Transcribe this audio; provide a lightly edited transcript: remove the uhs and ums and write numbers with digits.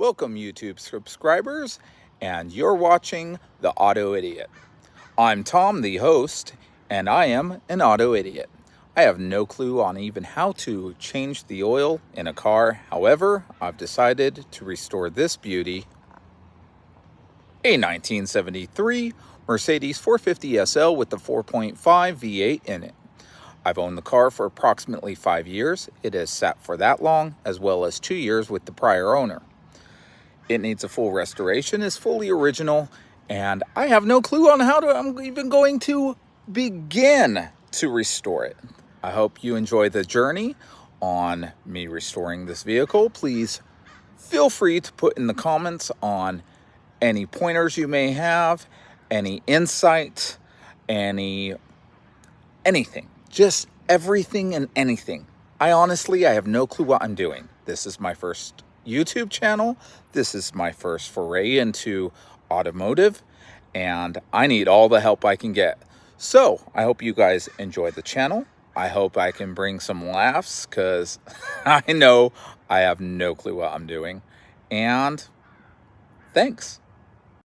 Welcome, YouTube subscribers, and you're watching The Auto Idiot. I'm Tom, the host, and I am an auto idiot. I have no clue on even how to change the oil in a car. However, I've decided to restore this beauty, a 1973 Mercedes 450 SL with the 4.5 V8 in it. I've owned the car for approximately 5 years. It has sat for that long, as well as 2 years with the prior owner. It needs a full restoration, is fully original, and I have no clue on how I'm even going to begin to restore it. I hope you enjoy the journey on me restoring this vehicle. Please feel free to put in the comments on any pointers you may have, any insight, anything, just everything and anything. I have no clue what I'm doing. This is my first YouTube channel. This is my first foray into automotive, and I need all the help I can get. So I hope you guys enjoy the channel. I hope I can bring some laughs, because I know I have no clue what I'm doing. And thanks.